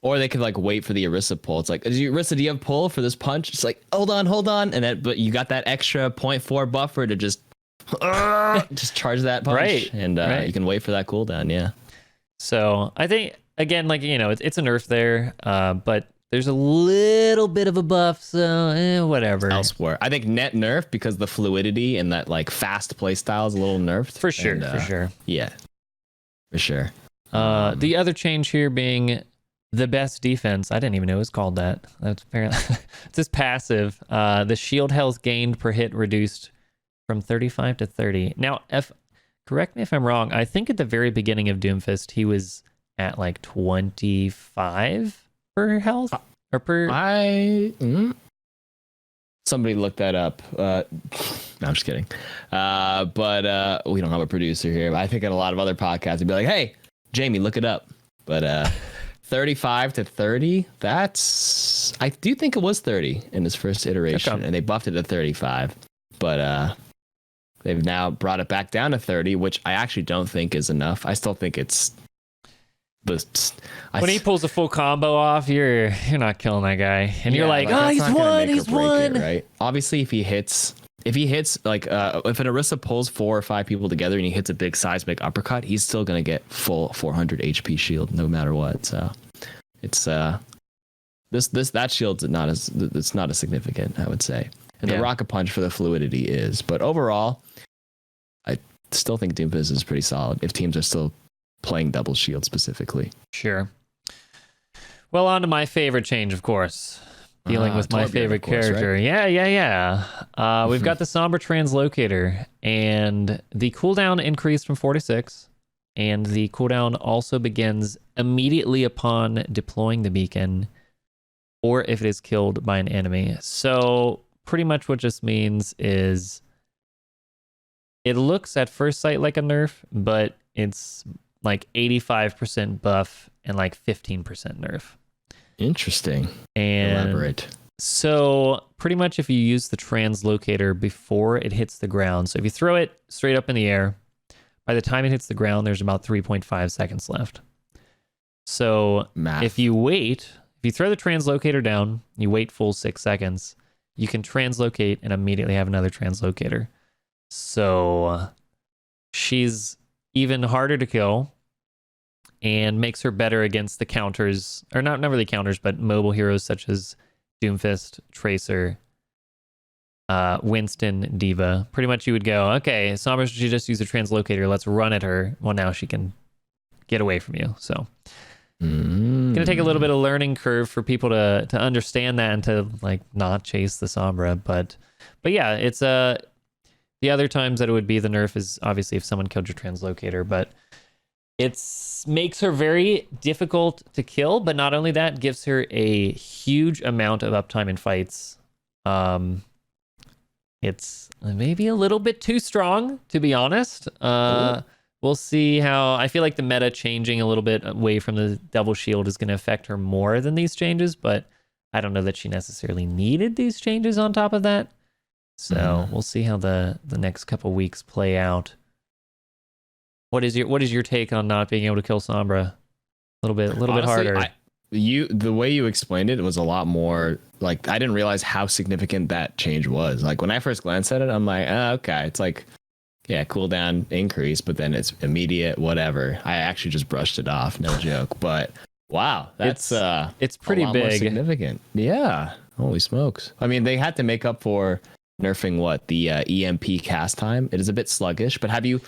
Or they could like wait for the Irisa pull. It's like, Irisa, do you have pull for this punch? It's like, hold on. And then, but you got that extra 0.4 buffer to just charge that punch. Right. And you can wait for that cooldown. Yeah. So I think, again, like, you know, it's a nerf there, but there's a little bit of a buff, so whatever. Elsewhere. I think net nerf because the fluidity and that like fast play style is a little nerfed. For sure, for sure. Yeah, for sure. The other change here being the best defense. I didn't even know it was called that. That's apparently it's just passive. The shield health gained per hit reduced from 35 to 30. Now, correct me if I'm wrong. I think at the very beginning of Doomfist, he was at like 25 per health or per. Somebody looked that up. No, I'm just kidding. But we don't have a producer here. I think in a lot of other podcasts, they'd be like, "Hey, Jamie, look it up." But 35 to 30. I do think it was 30 in this first iteration, and they buffed it to 35. But they've now brought it back down to 30, which I actually don't think is enough. I still think it's. When he pulls a full combo off, you're not killing that guy, and you're like, he's won. Right? Obviously, if he hits like if an Irisa pulls 4 or 5 people together and he hits a big seismic uppercut, he's still gonna get full 400 HP shield no matter what. So it's that shield's not as significant, I would say. And the rocket punch for the fluidity is, but overall, I still think Doomfist is pretty solid if teams are still playing double shield specifically. Sure. Well, on to my favorite change, of course. Dealing with my favorite character. Right? Yeah. We've got the Sombra Translocator, and the cooldown increased from 4 to 6, and the cooldown also begins immediately upon deploying the beacon, or if it is killed by an enemy. So pretty much what this means is it looks at first sight like a nerf, but it's like 85% buff and like 15% nerf. Interesting. And elaborate. So pretty much if you use the translocator before it hits the ground, so if you throw it straight up in the air, by the time it hits the ground, there's about 3.5 seconds left. So if you throw the translocator down, you wait full 6 seconds, you can translocate and immediately have another translocator. So she's even harder to kill and makes her better against the counters, or not really counters, but mobile heroes such as Doomfist, Tracer, Winston, D.Va. Pretty much you would go, okay, Sombra, she just used a translocator, let's run at her. Well, now she can get away from you. So it's gonna take a little bit of learning curve for people to understand that and to like not chase the Sombra. But yeah, it's the other times that it would be the nerf is obviously if someone killed your translocator, but it makes her very difficult to kill, but not only that, gives her a huge amount of uptime in fights. It's maybe a little bit too strong, to be honest. We'll see how... I feel like the meta changing a little bit away from the double shield is going to affect her more than these changes, but I don't know that she necessarily needed these changes on top of that. So we'll see how the next couple weeks play out. What is your take on not being able to kill Sombra? A little bit harder. The way you explained it was a lot more like I didn't realize how significant that change was. Like when I first glanced at it, I'm like, okay, it's like, yeah, cooldown increase, but then it's immediate, whatever. I actually just brushed it off, no joke. But wow, that's it's pretty big, more significant. Yeah, holy smokes! I mean, they had to make up for nerfing the EMP cast time. It is a bit sluggish, but have you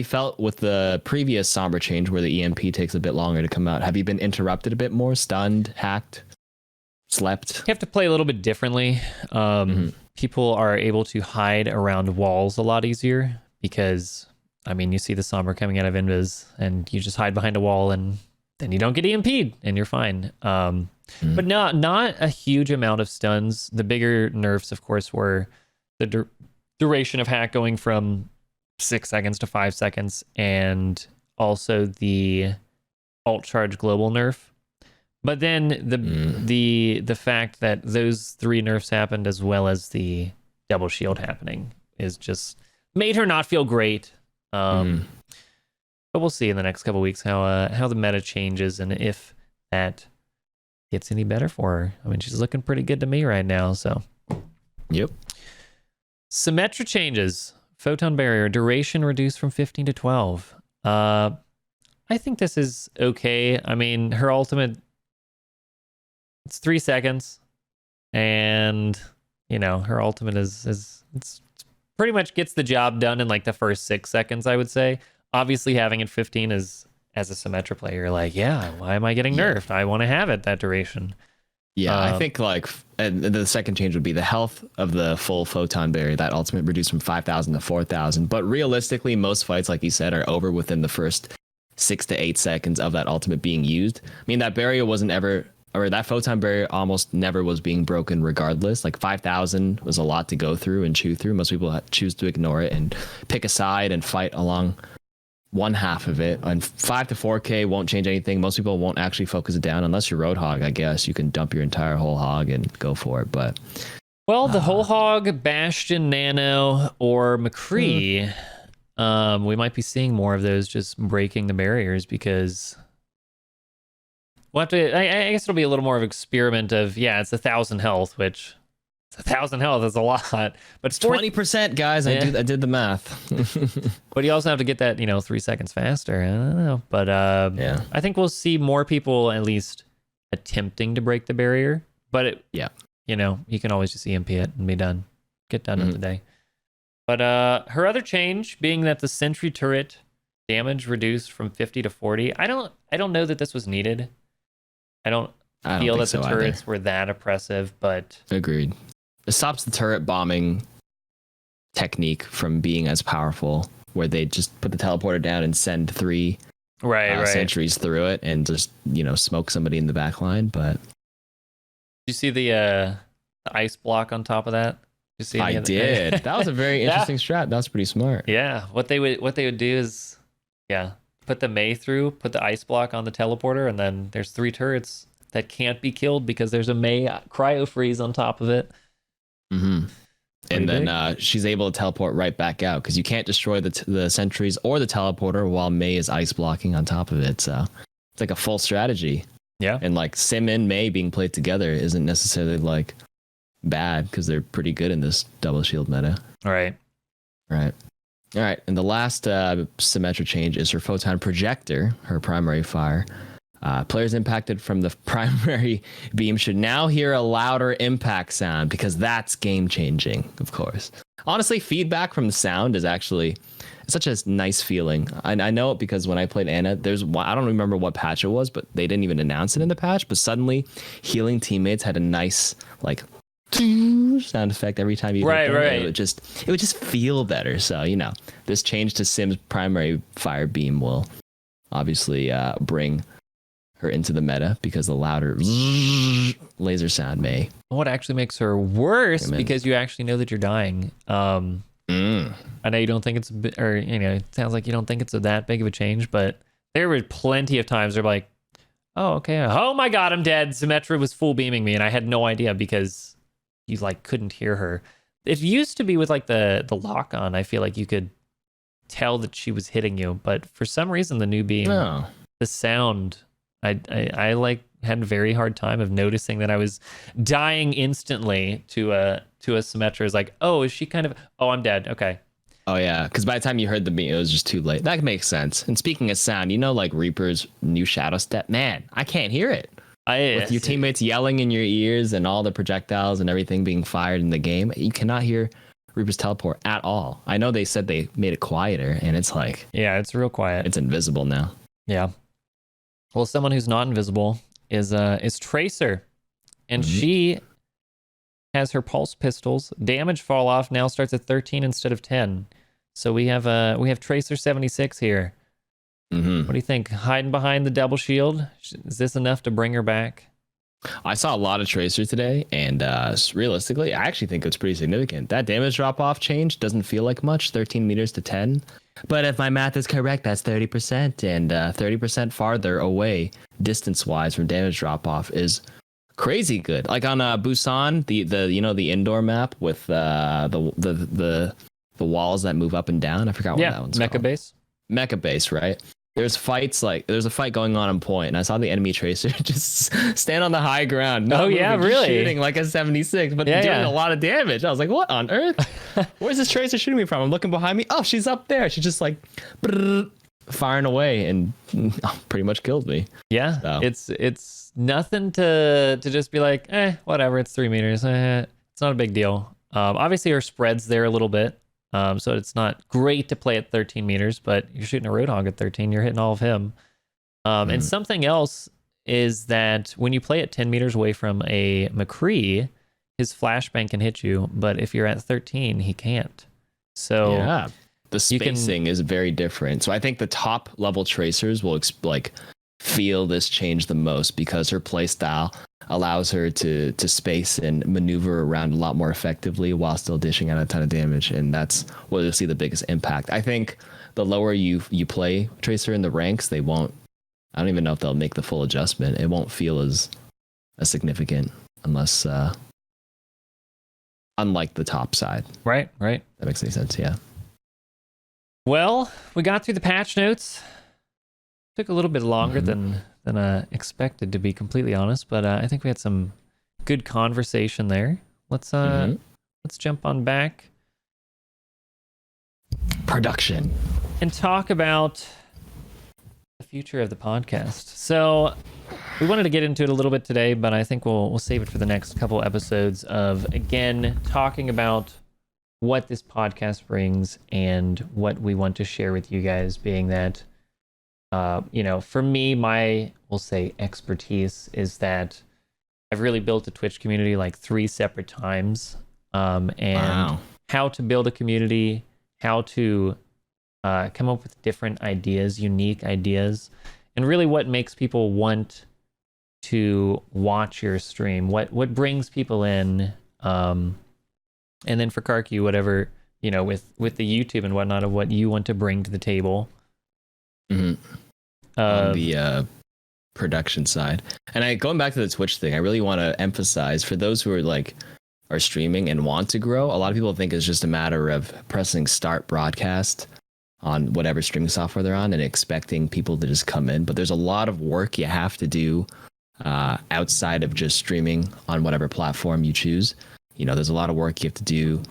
felt with the previous Sombra change where the EMP takes a bit longer to come out? Have you been interrupted a bit more, stunned, hacked, slept? You have to play a little bit differently. People are able to hide around walls a lot easier because, I mean, you see the Sombra coming out of Invis and you just hide behind a wall and then you don't get EMP'd and you're fine. But not a huge amount of stuns. The bigger nerfs, of course, were the duration of hack going from 6 seconds to 5 seconds, and also the alt charge global nerf. But then the fact that those 3 nerfs happened as well as the double shield happening is just made her not feel great. But we'll see in the next couple weeks how the meta changes and if that gets any better for her. I mean, she's looking pretty good to me right now. So, yep. Symmetra changes. Photon barrier duration reduced from 15 to 12. I think this is okay. I mean, her ultimate, it's 3 seconds, and you know her ultimate is it's pretty much gets the job done in like the first 6 seconds. I would say. Obviously, having it 15 is, as a Symmetra player, you're like, yeah, why am I getting nerfed? I want to have it that duration. Yeah, I think like and the second change would be the health of the full Photon barrier. That ultimate reduced from 5,000 to 4,000. But realistically, most fights, like you said, are over within the first 6 to 8 seconds of that ultimate being used. I mean, that barrier wasn't ever, or that Photon barrier almost never was being broken regardless. Like 5,000 was a lot to go through and chew through. Most people choose to ignore it and pick a side and fight along one half of it. And 5 to 4K won't change anything. Most people won't actually focus it down unless you're Roadhog. I guess you can dump your entire whole hog and go for it. But well, the whole hog, Bastion, Nano, or McCree, we might be seeing more of those just breaking the barriers because we'll have to. I guess it'll be a little more of an experiment of it's 1,000 health, which. 1,000 health is a lot, but it's 20%, guys. I did the math. But you also have to get that 3 seconds faster. I don't know, but I think we'll see more people at least attempting to break the barrier. But you can always just EMP it and be done, get done in the day. But her other change being that the sentry turret damage reduced from 50 to 40. I don't know that this was needed. I don't feel that the turrets were that oppressive, but agreed. It stops the turret bombing technique from being as powerful, where they just put the teleporter down and send 3 sentries through it and just smoke somebody in the back line. But did you see the ice block on top of that? You see? I did. That was a very interesting strat. That was pretty smart. Yeah, what they would do is put the Mei through, put the ice block on the teleporter, and then there's 3 turrets that can't be killed because there's a Mei cryo freeze on top of it. Mm-hmm. And then she's able to teleport right back out because you can't destroy the sentries or the teleporter while Mei is ice blocking on top of it. So it's like a full strategy. Yeah. And like Sim and Mei being played together isn't necessarily like bad because they're pretty good in this double shield meta. Right. All right. And the last Symmetra change is her Photon projector, her primary fire. Players impacted from the primary beam should now hear a louder impact sound because that's game changing, of course. Honestly, feedback from the sound is actually such a nice feeling. I know it because when I played Ana, I don't remember what patch it was, but they didn't even announce it in the patch. But suddenly, healing teammates had a nice like sound effect every time you hit them. Right. It would just feel better. So this change to Sim's primary fire beam will obviously bring her into the meta because the louder laser sound may. What actually makes her worse because you actually know that you're dying. I know you don't think it's it sounds like you don't think it's that big of a change, but there were plenty of times they're like, oh, okay, oh my god, I'm dead. Symmetra was full beaming me and I had no idea because you like couldn't hear her. It used to be with like the lock on, I feel like you could tell that she was hitting you, but for some reason the new beam, the sound, I like had a very hard time of noticing that I was dying instantly to a Symmetra. Is like, oh, is she kind of? Oh, I'm dead. Okay. Oh yeah, because by the time you heard the beat, it was just too late. That makes sense. And speaking of sound, like Reaper's new shadow step, man, I can't hear it. With your teammates yelling in your ears and all the projectiles and everything being fired in the game, you cannot hear Reaper's teleport at all. I know they said they made it quieter, and it's like, yeah, it's real quiet. It's invisible now. Yeah. Well, someone who's not invisible is Tracer, and she has her pulse pistols. Damage fall off now starts at 13 instead of 10. So we have Tracer 76 here. What do you think? Hiding behind the double shield, is this enough to bring her back? I saw a lot of Tracer today, and realistically, I actually think it's pretty significant. That damage drop-off change doesn't feel like much, 13 meters to 10. But if my math is correct, that's 30%, and 30% farther away, distance-wise, from damage drop-off is crazy good. Like on Busan, the indoor map with the walls that move up and down. I forgot what that one's called. Mecha base, right? There's a fight going on point, and I saw the enemy Tracer just stand on the high ground. Really? Shooting like a 76, but doing a lot of damage. I was like, what on earth? Where's this Tracer shooting me from? I'm looking behind me. Oh, she's up there. She's just like firing away and pretty much killed me. Yeah, so. It's nothing to just be like, whatever. It's 3 meters. It's not a big deal. Obviously, her spread's there a little bit. So it's not great to play at 13 meters, but you're shooting a Roadhog at 13, you're hitting all of him. And something else is that when you play at 10 meters away from a McCree, his flashbang can hit you, but if you're at 13, he can't. So yeah, the spacing is very different. So I think the top level Tracers will feel this change the most because her playstyle allows her to space and maneuver around a lot more effectively while still dishing out a ton of damage, and that's where you'll see the biggest impact. I think the lower you play Tracer in the ranks, I don't even know if they'll make the full adjustment. It won't feel as significant unless unlike the top side. Right. That makes any sense. Yeah. Well, we got through the patch notes. Took a little bit longer than expected, to be completely honest, but I think we had some good conversation there. Let's jump on back. Production. And talk about the future of the podcast. So we wanted to get into it a little bit today, but I think we'll save it for the next couple episodes of, again, talking about what this podcast brings and what we want to share with you guys, being that for me, we'll say expertise is that I've really built a Twitch community like 3 separate times. And how to build a community, how to come up with different ideas, unique ideas, and really what makes people want to watch your stream, what brings people in. And then for KarQ, whatever, with the YouTube and whatnot of what you want to bring to the table. On the production side. And going back to the Twitch thing, I really want to emphasize for those who are streaming and want to grow, a lot of people think it's just a matter of pressing start broadcast on whatever streaming software they're on and expecting people to just come in. But there's a lot of work you have to do outside of just streaming on whatever platform you choose. There's a lot of work you have to do,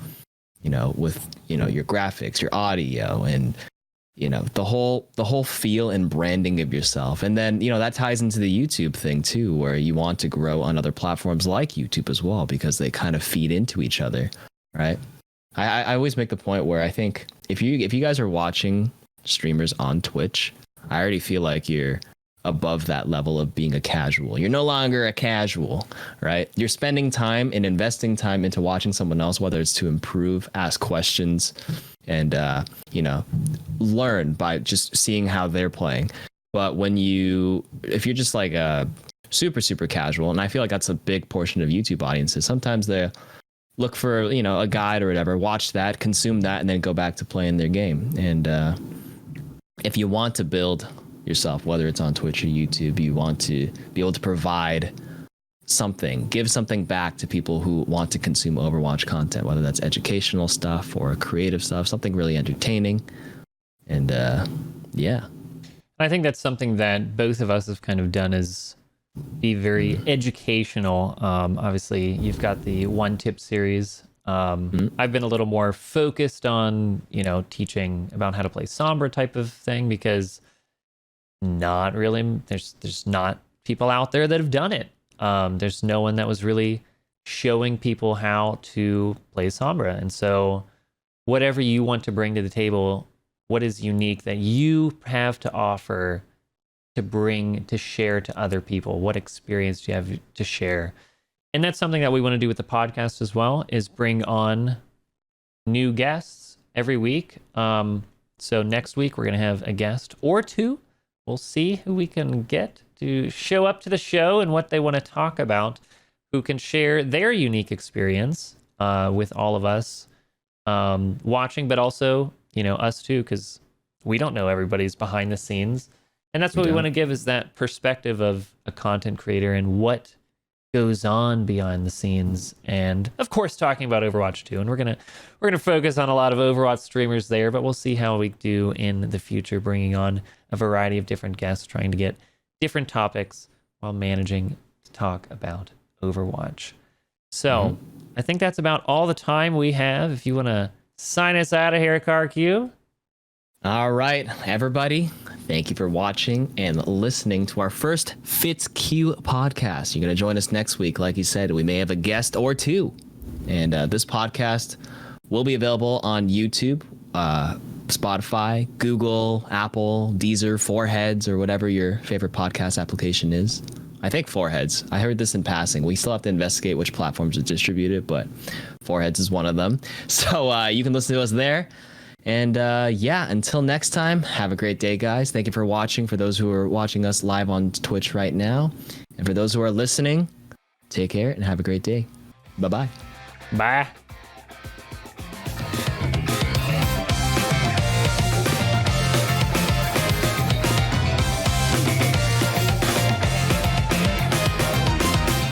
with, your graphics, your audio, and the whole feel and branding of yourself. And then that ties into the YouTube thing too, where you want to grow on other platforms like YouTube as well, because they kind of feed into each other, right? I always make the point where I think if you guys are watching streamers on Twitch, I already feel like you're above that level of being a casual. You're no longer a casual, right? You're spending time and investing time into watching someone else, whether it's to improve, ask questions, and learn by just seeing how they're playing. But if you're just like a super casual, and I feel like that's a big portion of YouTube audiences, sometimes they look for a guide or whatever, watch that, consume that, and then go back to playing their game. And if you want to build yourself, whether it's on Twitch or YouTube, you want to be able to provide something, give something back to people who want to consume Overwatch content, whether that's educational stuff or creative stuff, something really entertaining. And I think that's something that both of us have kind of done, is be very educational. Obviously you've got the one tip series. I've been a little more focused on teaching about how to play Sombra type of thing, because not really there's not people out there that have done it. There's no one that was really showing people how to play Sombra. And so whatever you want to bring to the table, what is unique that you have to offer to share to other people, what experience do you have to share? And that's something that we want to do with the podcast as well, is bring on new guests every week. So next week we're going to have a guest or two. We'll see who we can get to show up to the show and what they want to talk about, who can share their unique experience with all of us watching, but also, us too, because we don't know everybody's behind the scenes. And that's what we want to give, is that perspective of a content creator and what goes on behind the scenes. And of course, talking about Overwatch 2. And we're gonna focus on a lot of Overwatch streamers there, but we'll see how we do in the future, bringing on a variety of different guests, trying to get different topics while managing to talk about Overwatch. So I think that's about all the time we have. If you want to sign us out of here, KarQ. All right, everybody. Thank you for watching and listening to our first FitzQ podcast. You're going to join us next week. Like you said, we may have a guest or two. And this podcast will be available on YouTube, Spotify, Google, Apple, Deezer, Foreheads, or whatever your favorite podcast application is. I think Foreheads. I heard this in passing. We still have to investigate which platforms are distributed, but Foreheads is one of them. So you can listen to us there. And until next time, have a great day, guys. Thank you for watching. For those who are watching us live on Twitch right now, and for those who are listening, take care and have a great day. Bye-bye. Bye.